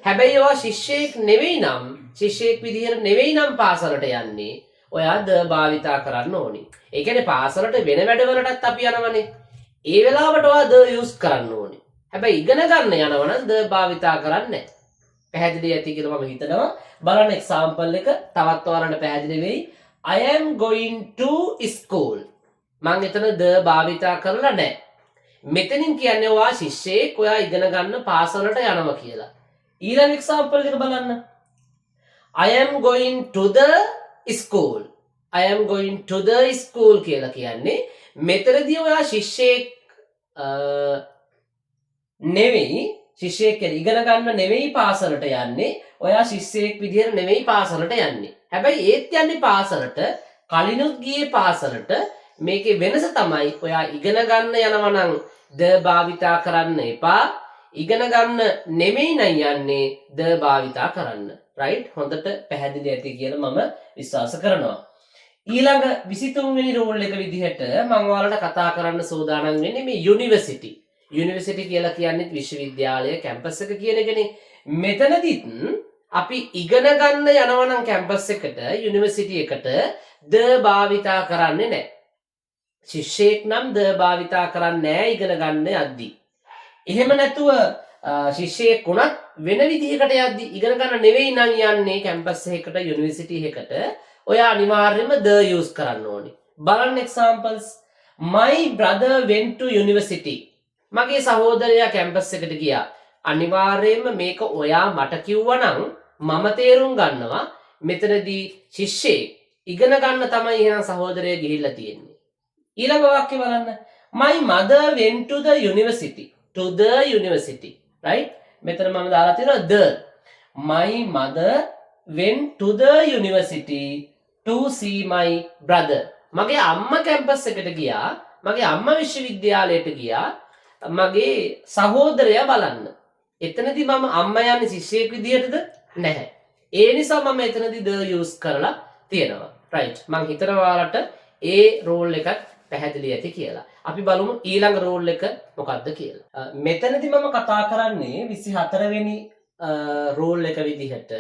හැබැයි ඔයා ශිෂ්‍යයෙක් නෙවෙයි නම් ශිෂ්‍යයෙක් විදිහට නෙවෙයි නම් පාසලට යන්නේ. ඔයා the භාවිතා කරන්න ඕනි. ඒ කියන්නේ පාසලට වෙන වැඩවලටත් අපි යනවනේ. ඒ වෙලාවට ඔයා the use කරන්න ඕනි. හැබැයි ඉගෙන ගන්න යනවනම් the භාවිතා කරන්නේ නැහැ. පැහැදිලි ඇති කියලා මම හිතනවා. බලන්න එක්සාම්පල් එක තවත් ඔයාලට පැහැදිලි වෙයි. I am going to school. මම එතන the භාවිතා කරලා නැහැ. මෙතනින් කියන්නේ ඔයා ශිෂ්‍යයෙක් ඔයා ඉගෙන ගන්න පාසලට යනවා කියලා. ඊළඟ එක්සාම්පල් එක බලන්න. I am going to the school. I am going to the school කියලා කියන්නේ මෙතනදී ඔයා ශිෂ්‍යයෙක් නෙවෙයි ශිෂ්‍යයෙක් කියන්නේ ඉගෙන ගන්න නෙවෙයි පාසලට යන්නේ. ඔයා ශිෂ්‍යයෙක් විදිහට නෙවෙයි පාසලට යන්නේ. හැබැයි ඒත් යන්නේ පාසලට. කලිනුත් ගියේ පාසලට. මේකේ වෙනස තමයි ඔයා ඉගෙන ගන්න යනවා නම් the භාවිතා කරන්න එපා. ඉගෙන ගන්න නෙමෙයි නම් යන්නේ the භාවිතා කරන්න. right? හොඳට පැහැදිලි ඇති කියලා මම විශ්වාස කරනවා. ඊළඟ 23 වෙනි රූල් එක විදිහට මම ඔයාලට කතා කරන්න සූදානම් වෙන්නේ මේ යුනිවර්සිටි. යුනිවර්සිටි කියලා කියන්නේ විශ්වවිද්‍යාලය කැම්පස් එක කියන එකනේ. මෙතනදිත් අපි ඉගෙන ගන්න යනවා නම් කැම්පස් එකට යුනිවර්සිටි එකට the භාවිතා කරන්නේ නැහැ. ශිෂ්‍යයෙක් නම් the භාවිතා කරන්නේ නැහැ ඉගෙන ගන්න යද්දී. එහෙම නැතුව ශිෂ්‍යයෙක් වුණත් වෙන විදිහකට යද්දී ඉගෙන ගන්න නෙවෙයි නම් යන්නේ කැම්පස් එකකට යුනිවර්සිටි එකකට ඔයා අනිවාර්යයෙන්ම the use කරන්න ඕනි. බලන්න examples. My brother went to university. මගේ සහෝදරයා කැම්පස් එකට ගියා. අනිවාර්යයෙන්ම මේක ඔයා මට කිව්වනම් මම තේරුම් ගන්නවා මෙතනදී ශිෂ්‍යයෙක් ඉගෙන ගන්න තමයි එහෙනම් සහෝදරයා ගිහිල්ලා තියෙන්නේ. ඊළඟ වාක්‍ය බලන්න. My mother went to the university. To the university. Right? මෙතන මම දාලා තියෙනවා the. My mother went to the university to see my brother. මගේ අම්මා කැම්පස් එකට ගියා. මගේ අම්මා විශ්වවිද්‍යාලයට ගියා. මගේ සහෝදරයා බලන්න. එතනදී මම අම්මා යන්නේ ශිෂ්‍යයෙක් විදියටද? නැහැ. ඒ නිසා මම එතනදී the use කරලා තියෙනවා. right? මම හිතනවා ඔයාලට ඒ රූල් එකක් පැහැදිලි ඇති කියලා. අපි බලමු ඊළඟ රූල් එක මොකක්ද කියලා. මෙතනදී මම කතා කරන්නේ 24 වෙනි රූල් එක විදිහට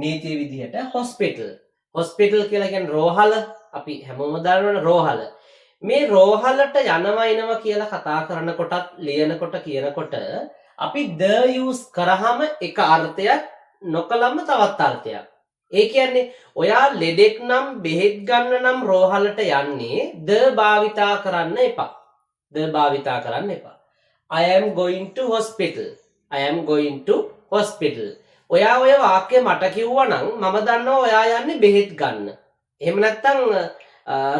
නීතිය විදිහට hospital. hospital කියලා කියන්නේ රෝහල. අපි හැමෝම දන්නවනේ රෝහල. මේ රෝහලට යනවා එනවා කියලා කතා කරනකොටත් ලියනකොට කියනකොට අපි the use කරාම එක අර්ථයක් නොකලම තවත් අර්ථයක්. ඒ කියන්නේ ඔයා ලෙඩෙක් නම් බෙහෙත් ගන්න නම් රෝහලට යන්නේ ද භාවිතා කරන්න එපා. ද භාවිතා කරන්න එපා. I am going to hospital. I am going to hospital. ඔයා ඔය වාක්‍ය මට කිව්වනම් මම දන්නවා ඔයා යන්නේ බෙහෙත් ගන්න. එහෙම නැත්නම්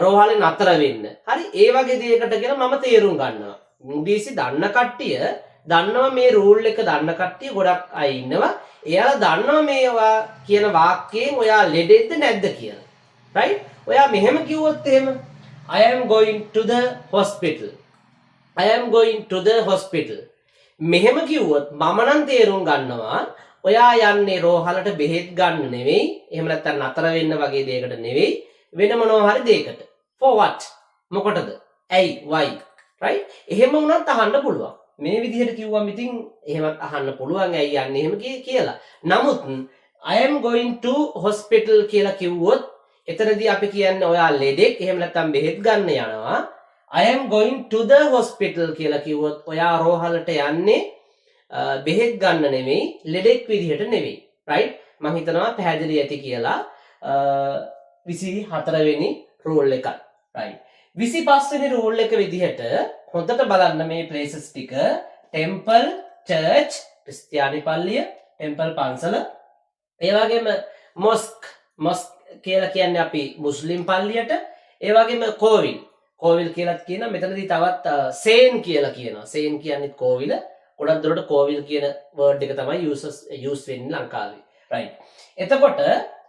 රෝහලේ නතර වෙන්න. හරි ඒ වගේ දෙයකට කියලා මම තේරුම් ගන්නවා. ඉංග්‍රීසි දන්න කට්ටිය දන්නවා මේ රූල් එක දන්න කට්ටිය ගොඩක් අය ඉන්නවා. එයාලා දන්නවා මේවා කියන වාක්‍යයෙන් ඔයා ලෙඩෙක්ද නැද්ද කියලා. right? ඔයා මෙහෙම කිව්වොත් එහෙම I am going to the hospital. I am going to the hospital. මෙහෙම කිව්වොත් මම නම් තේරුම් ගන්නවා ඔයා යන්නේ රෝහලට බෙහෙත් ගන්න නෙවෙයි. එහෙම නැත්නම් නතර වෙන්න වගේ දෙයකට නෙවෙයි. වෙන මොනවා හරි දෙයකට. For what? මොකටද? ඇයි? why? right? එහෙම වුණත් අහන්න පුළුවන්. මේ විදිහට කිව්වම ඉතින් එහෙමත් අහන්න පුළුවන් ඇයි යන්නේ එහෙම කියලා. නමුත් I am going to hospital කියලා කිව්වොත් එතනදී අපි කියන්නේ ඔයා ලෙඩෙක් එහෙම නැත්නම් බෙහෙත් ගන්න යනවා. I am going to the hospital කියලා කිව්වොත් ඔයා රෝහලට යන්නේ බෙහෙත් ගන්න නෙමෙයි ලෙඩෙක් විදිහට නෙවෙයි. right? මම හිතනවා පැහැදිලි ඇති කියලා 24 වෙනි රූල් එක. right? 25 වෙනි රූල් එක විදිහට හොඳට බලන්න මේ ප්ලේසස් ටික ටෙම්පල්, චර්ච්, ක්‍රිස්තියානි පල්ලිය, ටෙම්පල් පන්සල, ඒ වගේම මොස්ක් කියලා කියන්නේ අපි මුස්ලිම් පල්ලියට, ඒ වගේම කෝවිල් කියලාත් කියනවා. මෙතනදී තවත් සේන් කියලා කියනවා. සේන් කියන්නේ කෝවිල. ගොඩක් දුරට කෝවිල් කියන වර්ඩ් එක තමයි යූස් වෙන්නේ ලංකාවේ. right? එතකොට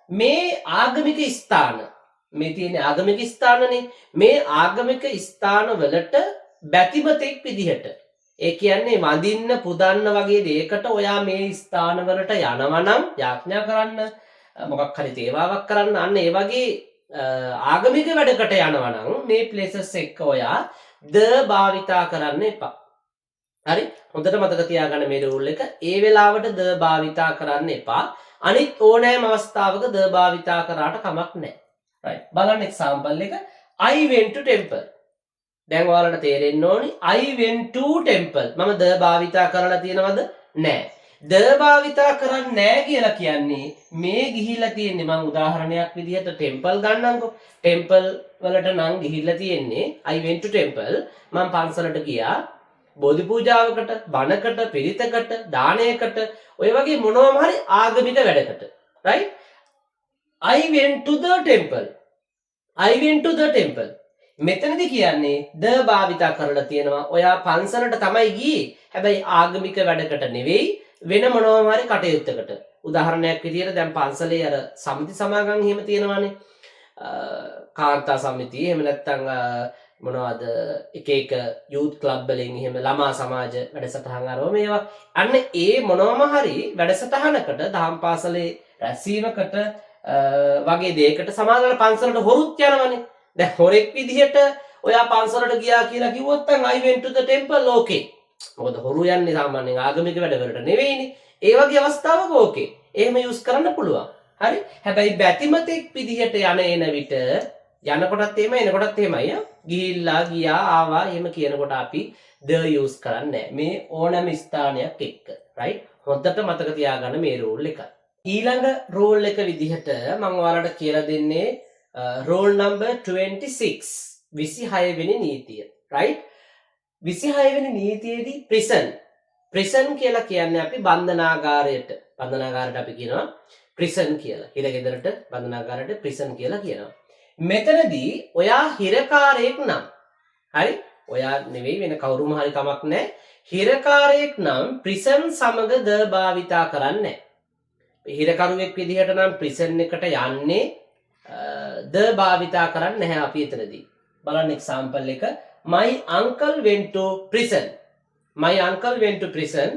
මේ ආගමික ස්ථාන මේ තියෙන ආගමික ස්ථානනේ මේ ආගමික ස්ථාන වලට බැතිමතෙක් විදිහට ඒ කියන්නේ වඳින්න පුදන්න වගේ දෙයකට ඔයා මේ ස්ථාන වලට යනවා නම් යාඥා කරන්න මොකක් හරි තේවාවක් කරන්න අන්න ඒ වගේ ආගමික වැඩකට යනවා නම් මේ ප්ලේසස් එක ඔයා ද භාවිතා කරන්න එපා. හරි හොඳට මතක තියාගන්න මේ රූල් එක. ඒ වෙලාවට ද භාවිතා කරන්න එපා. අනිත් ඕනෑම අවස්ථාවක ද භාවිතා කරාට කමක් නැහැ. right? බලන්න එක්සැම්පල් එක I went to temple. දැන් ඔයාලට තේරෙන්න ඕනි I went to temple. මම ද භාවිතා කරලා තියෙනවද? නැහැ. ද භාවිතා කරන්නේ නැහැ කියලා කියන්නේ මේ ගිහිල්ලා තියෙන්නේ මම උදාහරණයක් විදිහට ටෙම්පල් ගන්නම්කෝ. ටෙම්පල් වලට නම් ගිහිල්ලා තියෙන්නේ I went to temple. මම පන්සලට ගියා. බෝධි පූජාවකට, බණකට, පිරිතකට, දානයකට, ඔය වගේ මොනවාම හරි ආගමික වැඩකට. right? I went to the temple. I went to the temple. මෙතනදී කියන්නේ ද භාවිතා කරලා තියෙනවා. ඔයා පන්සලට තමයි ගියේ. හැබැයි ආගමික වැඩකට නෙවෙයි වෙන මොනවාම හරි කටයුත්තකට. උදාහරණයක් විදිහට දැන් පන්සලේ අර සමිති සමාගම් එහෙම තියෙනවානේ. කාන්තා සමිතිය එහෙම නැත්නම් මොනවද එක යූත් ක්ලබ් වලින් එහෙම ළමා සමාජ වැඩසටහන් අරව මේවා අන්න ඒ මොනවාම හරි වැඩසටහනකට දහම් පාසලේ රැස්වීමකට වගේ දෙයකට සමාජවල පන්සලට හොරුත් යනවනේ. දැන් හොරෙක් විදිහට ඔයා පන්සලට ගියා කියලා කිව්වොත් නම් I went to the temple okay. මොකද හොරු යන්නේ සාමාන්‍යයෙන් ආගමික වැඩවලට නෙවෙයිනේ. ඒ වගේ අවස්ථාවක okay. එහෙම යූස් කරන්න පුළුවන්. හරි? හැබැයි බැතිමතෙක් විදිහට යන එන විට යනකොටත් එහෙම එනකොටත් එහෙමයි. ගිහිල්ලා ගියා ආවා එහෙම කියනකොට අපි ද යූස් කරන්නේ නැහැ. මේ ඕනෑම ස්ථානයක් එක්ක. right? හොඳට මතක තියාගන්න මේ රූල් එක. ඊළඟ රූල් එක විදිහට මම ඔයාලට කියලා දෙන්නේ රූල් නම්බර් 26 26 වෙනි නීතිය. right? 26 වෙනි නීතියේදී ප්‍රිසන් කියලා කියන්නේ අපි බන්ධනාගාරයට අපි කියනවා ප්‍රිසන් කියලා. හිරගෙදරට බන්ධනාගාරයට ප්‍රිසන් කියලා කියනවා. මෙතනදී ඔයා හිරකාරයෙක් නම් හරි ඔයා නෙවෙයි වෙන කවුරුම හරි කමක් නැහැ. හිරකාරයෙක් නම් ප්‍රිසන් සමග ද භාවිතා කරන්නේ නැහැ. හිරකරුවෙක් විදිහට නම් ප්‍රිසන් එකට යන්නේ ද භාවිතා කරන්නේ නැහැ අපි එතනදී. බලන්න එක්සැම්පල් එක my uncle went to prison. my uncle went to prison.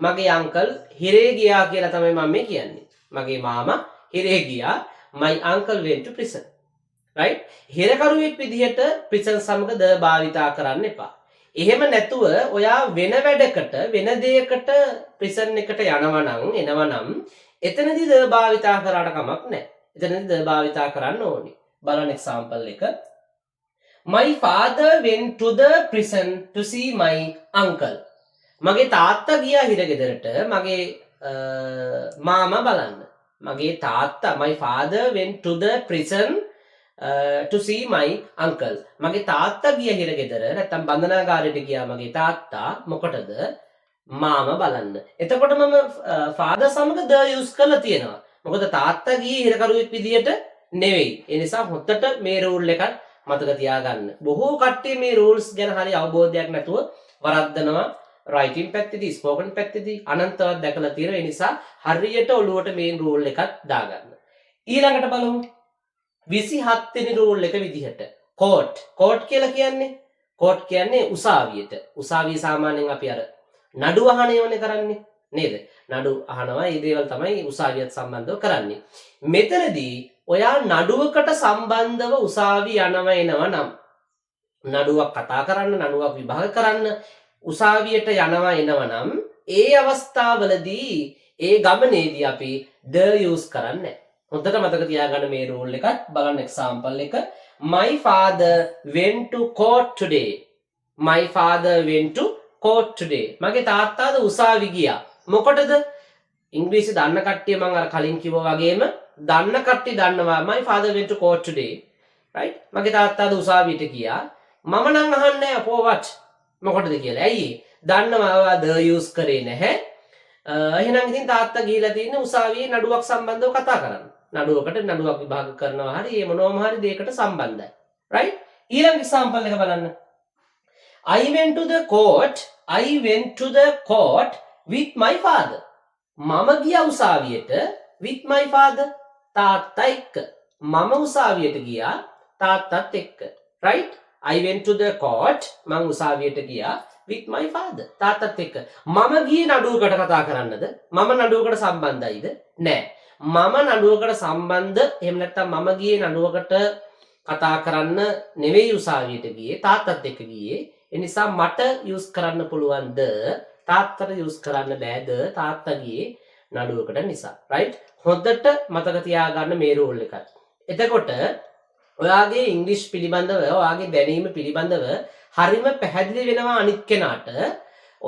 මගේ අංකල් හිරේ ගියා කියලා තමයි මම මේ කියන්නේ. මගේ මාමා හිරේ ගියා. my uncle went to prison. right? හිරකරුවෙක් විදිහට ප්‍රිසන් සමග ද භාවිතා කරන්න එපා. එහෙම නැතුව ඔයා වෙන වැඩකට වෙන දෙයකට ප්‍රිසන් එකට එනවා නම් එතනදී ද භාවිතා කරාට කමක් නැහැ. එතනදී ද භාවිතා කරන්න ඕනේ. බලන්න එක්සැම්පල් එක my father went to the prison to see my uncle. මගේ තාත්තා ගියා හිරගෙදරට මගේ මාමා බලන්න. මගේ තාත්තා my father went to the prison to see my uncle. මගේ තාත්තා ගිය හිර ගෙදර නැත්තම් බන්ධනාගාරයට ගියා මගේ තාත්තා මොකටද? මාමා බලන්න. එතකොට මම father සමග the use කරලා තියෙනවා. මොකද තාත්තා ගියේ හිරකරුවෙක් විදියට නෙවෙයි. ඒ නිසා හොත්තට මේ රූල් එකත් මතක තියාගන්න. බොහෝ කට්ටිය මේ රූල්ස් ගැන හරි අවබෝධයක් නැතුව වරද්දනවා. රයිටින් පැත්තේදී ස්පෝකන් පැත්තේදී අනන්තවත් දැකලා තියෙනවා. ඒ නිසා හරියට ඔළුවට මේ රූල් එකක් දාගන්න. ඊළඟට බලමු 27 වෙනි රූල් එක විදිහට කෝට්. කෝට් කියලා කියන්නේ උසාවියට. උසාවිය සාමාන්‍යයෙන් අපි අර නඩු අහන ඒවානේ කරන්නේ නේද? නඩු අහනවා. මේ දේවල් තමයි උසාවියත් සම්බන්ධව කරන්නේ. මෙතනදී ඔයා නඩුවකට සම්බන්ධව උසාවි යනවා එනවා නම් නඩුවක් කතා කරන්න, නඩුවක් විභාග කරන්න උසාවියට යනවා එනවා නම් ඒ අවස්ථාවලදී ඒ ගමනේදී අපි the use කරන්නේ. හොඳට මතක තියාගන්න මේ රූල් එකත් බලන්න එක්සැම්පල් එක. My father went to court today. My father went to court today. මගේ තාත්තාද උසාවි ගියා. මොකටද? ඉංග්‍රීසි දන්න කට්ටිය මම අර කලින් කිව්වා වගේම දන්න කට්ටිය දන්නවා my father went to court today. right? මගේ තාත්තාද උසාවියට ගියා. මම නම් අහන්නේ for what? මොකටද කියලා. ඇයි? දන්නවා the use කරේ නැහැ. එහෙනම් ඉතින් තාත්තා ගිහිලා තියෙන උසාවියේ නඩුවක් සම්බන්ධව කතා කරන්න. නඩුවක් විභාග කරනවා හරි ඒ මොනවාම හරි දෙයකට සම්බන්ධයි. right? ඊළඟ එක්සැම්පල් එක බලන්න. I went to the court with my father. මම ගියා උසාවියට with my father තාත්තා එක්ක. මම උසාවියට ගියා තාත්තත් එක්ක. right? I went to the court මම උසාවියට ගියා with my father තාත්තත් එක්ක. මම ගියේ නඩුවකට කතා කරන්නද? මම නඩුවකට සම්බන්ධයිද? නෑ. මම නඩුවකට සම්බන්ධ එහෙම නැත්නම් මම ගියේ නඩුවකට කතා කරන්න නෙවෙයි උසාවියට ගියේ තාත්තත් එක්ක ගියේ. ඒ නිසා මට යූස් කරන්න පුළුවන්ද? තාත්තට යූස් කරන්න බෑද? තාත්තා ගියේ නඩුවකට නිසා. right? හොඳට මතක තියාගන්න මේ රූල් එකත්. එතකොට ඔයාගේ ඉංග්‍රීසි පිළිබඳව ඔයාගේ දැනීම පිළිබඳව හරිම පැහැදිලි වෙනවා අනිත් කෙනාට.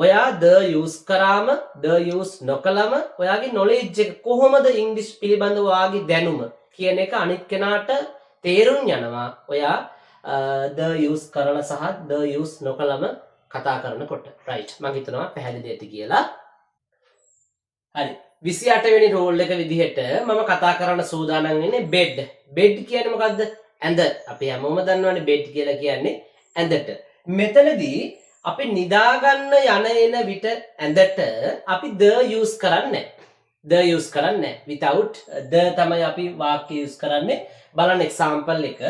ඔයා the use කරාම the use නොකලම ඔයාගේ knowledge එක කොහොමද ඉංග්‍රීසි පිළිබඳව ඔයාගේ දැනුම කියන එක අනිත් කෙනාට තේරුම් යනවා. ඔයා the use කරලා සහ the use නොකලම කතා කරනකොට. right? මම හිතනවා පැහැදිලි ඇති කියලා. හරි. 28 වෙනි රූල් එක විදිහට මම කතා කරන්න සූදානම් වෙන්නේ bed. bed කියන්නේ මොකද්ද? ඇඳ. අපි හැමෝම දන්නවනේ bed කියලා කියන්නේ ඇඳට. මෙතනදී අපි නිදාගන්න යන එන විට ඇඳට අපි the use කරන්නේ the use කරන්නේ without the තමයි අපි වාක්‍ය use කරන්නේ. බලන්න එක්සැම්පල් එක.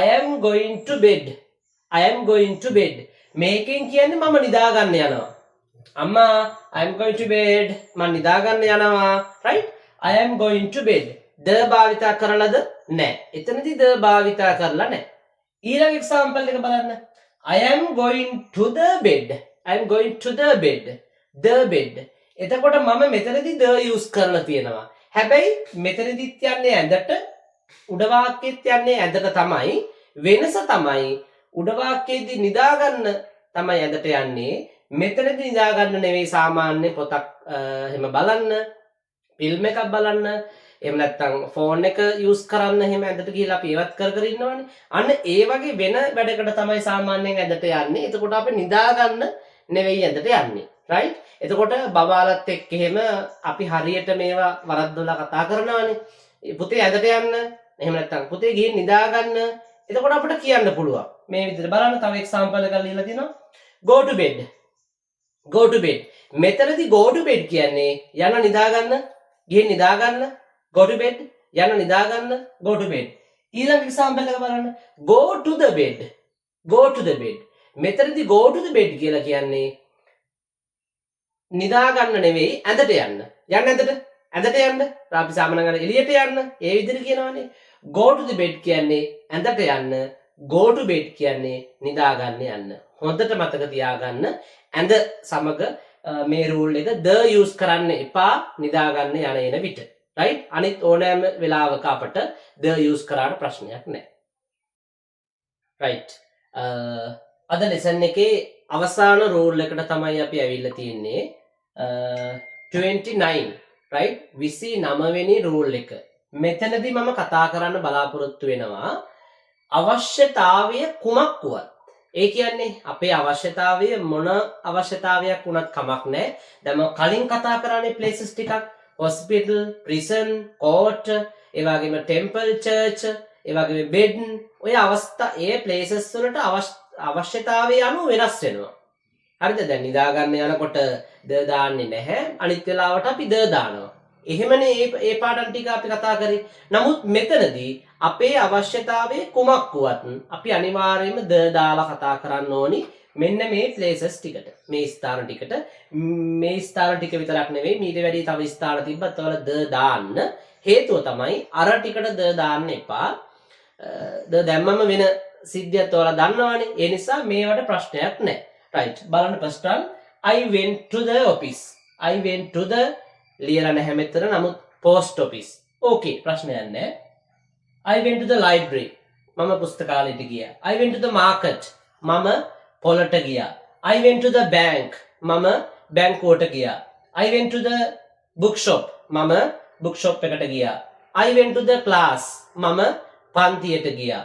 I am going to bed. I am going to bed. මේකෙන් කියන්නේ මම නිදාගන්න යනවා. අම්මා I am going to bed. මම නිදාගන්න යනවා. right? I am going to bed. the භාවිතා කරලාද? නැහැ. එතනදී the භාවිතා කරලා නැහැ. ඊළඟ එක්සැම්පල් එක බලන්න. I am going to the bed. I am going to the bed. The bed. එතකොට මම මෙතනදී the use කරලා තියෙනවා. හැබැයි මෙතනදිත් යන්නේ ඇඳට උඩ වාක්‍යෙත් යන්නේ ඇඳට තමයි. වෙනස තමයි උඩ වාක්‍යයේදී නිදාගන්න තමයි ඇඳට යන්නේ. මෙතනදී නිදාගන්න නෙවෙයි සාමාන්‍ය පොතක් එහෙම බලන්න, ෆිල්ම් එකක් බලන්න, එහෙම නැත්නම් ෆෝන් එක යූස් කරන්න එහෙම ඇඳට ගිහිල්ලා අපි ඒවත් කර කර ඉන්නවනේ. අන්න ඒ වගේ වෙන වැඩකට තමයි සාමාන්‍යයෙන් ඇඳට යන්නේ. එතකොට අපි නිදාගන්න නෙවෙයි ඇඳට යන්නේ. right? එතකොට බබාලත් එක්ක එහෙම අපි හරියට මේවා වරද්දලා කතා කරනවානේ. පුතේ ඇඳට යන්න, එහෙම නැත්නම් පුතේ ගිහින් නිදාගන්න. එතකොට අපිට කියන්න පුළුවන්. මේ විදිහට බලන්න තව එක්සැම්පල් එකක් ලියලා තියෙනවා. go to bed. go to bed. මෙතනදී go to bed කියන්නේ යන නිදාගන්න, ගිහින් නිදාගන්න. go to bed යන නිදාගන්න, go to bed. ඊළඟ එක්සැම්පල් එක බලන්න. go to the bed. go to the bed. මෙතනදී go to the bed කියලා කියන්නේ නිදාගන්න නෙවෙයි ඇඳට යන්න. යන්න ඇඳට යන්න. අපි සාමාන්‍යයෙන් එළියට යන්න. ඒ විදිහට කියනවානේ. go to the bed කියන්නේ ඇඳට යන්න. go to bed කියන්නේ නිදාගන්න යන්න. හොඳට මතක තියාගන්න. ඇඳ සමග මේ රූල් එක the use කරන්න එපා නිදාගන්න යන එන විට. right? අනිත් ඕනෑම වෙලාවක අපට the use කරාට ප්‍රශ්නයක් නැහැ. right? අද ලෙසන් එකේ අවසාන රූල් එකට තමයි අපි ඇවිල්ලා තියෙන්නේ. 29 right 29 වෙනි රූල් එක. මෙතනදී මම කතා කරන්න බලාපොරොත්තු වෙනවා අවශ්‍යතාවය කුමක් වුවත්. ඒ කියන්නේ අපේ අවශ්‍යතාවය මොන අවශ්‍යතාවයක් වුණත් කමක් නැහැ. දැන් මම කලින් කතා කරන්නේ places ටිකක් hospital, prison, court, ඒ වගේම temple, church, ඒ වගේම bed ඔය අවස්ථා ඒ places වලට අවශ්‍යතාවය අනුව වෙනස් වෙනවා. හරිද? දැන් නිදා ගන්න යනකොට ද දාන්නේ නැහැ. අනිත් වෙලාවට අපි ද දානවා. එහෙමනේ ඒ පාඩම් ටික අපි කතා කරේ. නමුත් මෙතනදී අපේ අවශ්‍යතාවය කුමක් වුවත් අපි අනිවාර්යයෙන්ම ද දාලා කතා කරන්න ඕනි. මෙන්න මේ places ටිකට. මේ ස්ථාන ටිකට. මේ ස්ථාන ටික විතරක් නෙවෙයි ඊට වැඩි තව ස්ථාන තිබ්බත් වල ද දාන්න. හේතුව තමයි අර ටිකට ද දාන්න එපා. ද දැම්මම වෙන සිද්ධියක් ඔයාලා දන්නවනේ. ඒ නිසා මේවට ප්‍රශ්නයක් නැහැ. right බලන්න first one I went to the office. I went to the ලියලා නැහැ මෙතන. නමුත් post office. okay ප්‍රශ්නයක් නැහැ. I went to the library. මම පුස්තකාලයට ගියා. I went to the market. මම පොළට ගියා. I went to the bank. මම බැංකුවට ගියා. I went to the bookshop. මම bookshop එකට ගියා. I went to the class. මම පන්තියට ගියා.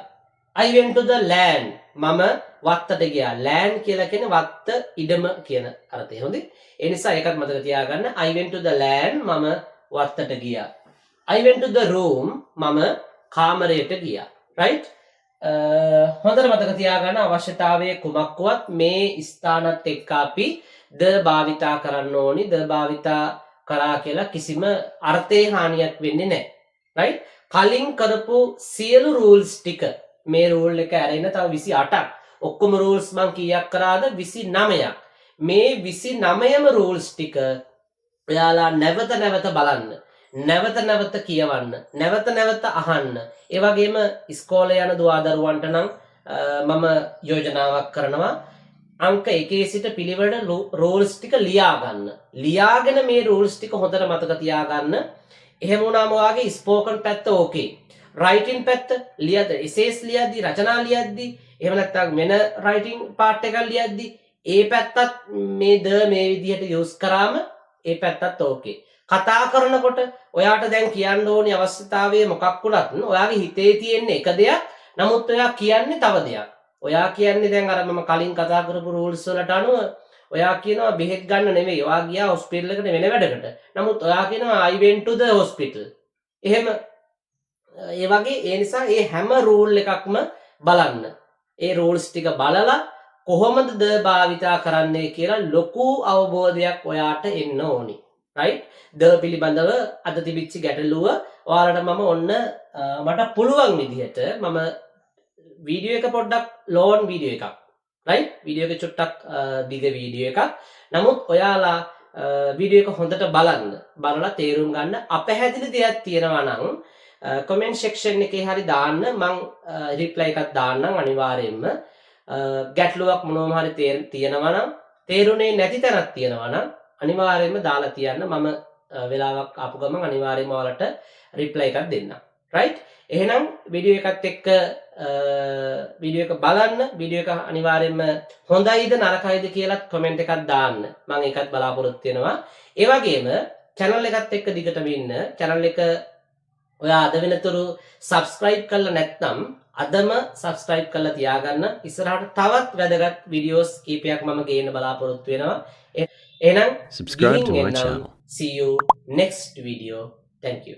I went to the land. මම වත්තට ගියා. land කියලා කියන්නේ වත්ත ඉඩම කියන අර්ථය. හොඳයි. ඒ නිසා ඒකත් මතක තියාගන්න. I went to the land. මම වත්තට ගියා. I went to the room. මම කාමරයට ගියා. right? හොඳට මතක තියාගන්න අවශ්‍යතාවයේ කුමක්වත් මේ ස්ථානත් එක්ක අපි ද භාවිතා කරන්න ඕනි. ද භාවිතා කරා කියලා කිසිම අර්ථේ හානියක් වෙන්නේ නැහැ. right? කලින් කරපු සියලු rules ටික මේ රූල් එක ඇරෙන්න තව 28ක්. ඔක්කොම rules මං කීයක් කරාද? 29ක්. මේ 29ම rules ටික ඔයාලා නැවත නැවත බලන්න. නැවත නැවත කියවන්න. නැවත නැවත අහන්න. ඒ වගේම ඉස්කෝලේ යන දුවදරුවන්ට නම් මම යෝජනාවක් කරනවා අංක 1 සිට පිළිවෙලට rules ටික ලියා ගන්න. ලියාගෙන මේ rules ටික හොඳට මතක තියාගන්න. එහෙම වුණාම ඔයාගේ ස්පෝකන් පැත්ත ඕකේ. රයිටින් පැත්ත ලියද එසේස් ලියද්දි රචනා ලියද්දි එහෙම නැත්නම් වෙන රයිටින් පාර්ට් එකක් ලියද්දි ඒ පැත්තත් මේ ද මේ විදිහට යූස් කරාම ඒ පැත්තත් ඕකේ. කතා කරනකොට ඔයාට දැන් කියන්න ඕනි අවශ්‍යතාවය මොකක් වුණත් ඔයාගේ හිතේ තියෙන එක දෙයක්. නමුත් ඔයා කියන්නේ තව දෙයක්. ඔයා කියන්නේ දැන් අර මම කලින් කතා කරපු rules වලට අනුව ඔයා කියනවා බෙහෙත් ගන්න නෙවෙයි. ඔයා ගියා හොස්පිටල් එකට වෙන වැඩකට. නමුත් ඔයා කියනවා I went to the hospital. එහෙම ඒ වගේ ඒ නිසා ඒ හැම රූල් එකක්ම බලන්න. ඒ රූල්ස් ටික බලලා කොහොමද ද භාවිතා කරන්නේ කියලා ලොකු අවබෝධයක් ඔයාට එන්න ඕනි. right? ද පිළිබඳව අද තිබිච්ච ගැටලුව ඔයාලට මම ඔන්න මට පුළුවන් විදිහට මම වීඩියෝ එක පොඩ්ඩක් ලෝන් වීඩියෝ එකක්. right? වීඩියෝ එක චුට්ටක් දිග වීඩියෝ එකක්. නමුත් ඔයාලා වීඩියෝ එක හොඳට බලලා තේරුම් ගන්න. අපැහැදිලි දෙයක් තියෙනවා නම් comment section එකේ හරි දාන්න. මං reply එකක් දාන්නම් අනිවාර්යයෙන්ම. ගැටලුවක් මොනවම හරි තියෙනවා නම් තේරුනේ නැති තැනක් තියෙනවා නම් අනිවාර්යයෙන්ම දාලා තියන්න. මම වෙලාවක් ආපු ගමන් අනිවාර්යයෙන්ම ඔයාලට reply එකක් දෙන්නම්. right? එහෙනම් වීඩියෝ එකත් එක්ක වීඩියෝ එක බලන්න. වීඩියෝ එක අනිවාර්යයෙන්ම හොඳයිද නරකයිද කියලා comment එකක් දාන්න. මම ඒකත් බලාපොරොත්තු වෙනවා. ඒ වගේම channel එකත් එක්ක දිගටම ඉන්න. channel එක ඔයා අද වෙනතුරු subscribe කරලා නැත්නම් අදම subscribe කරලා තියාගන්න. ඉස්සරහට තවත් වැදගත් videos කීපයක් මම ගේන්න බලාපොරොත්තු වෙනවා. එහෙනම් subscribe to my channel. See you next video. Thank you.